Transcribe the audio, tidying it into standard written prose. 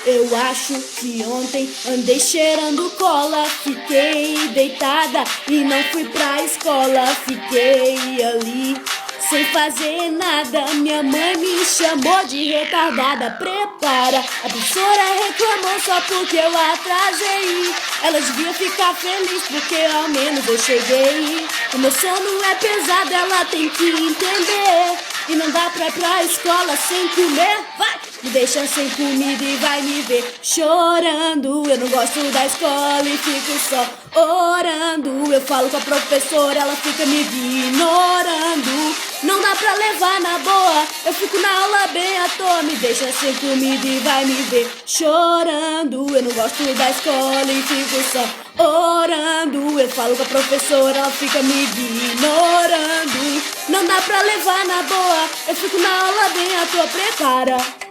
Eu acho que ontem andei cheirando cola. Fiquei deitada e não fui pra escola. Fiquei ali sem fazer nada. Minha mãe me chamou de retardada. Prepara, a professora reclamou só porque eu atrasei. Ela devia ficar feliz porque ao menos eu cheguei. O meu sono é pesado, ela tem que entender. E não dá pra ir pra escola sem comer. Vai! Me deixa sem comida e vai me ver chorando. Eu não gosto da escola e fico só orando. Eu falo com a professora, ela fica me ignorando. Não dá pra levar na boa, eu fico na aula bem à toa. Me deixa sem comida e vai me ver chorando. Eu não gosto da escola e fico só orando. Eu falo com a professora, ela fica me ignorando. Não dá pra levar na boa, eu fico na aula bem à toa. Prepara.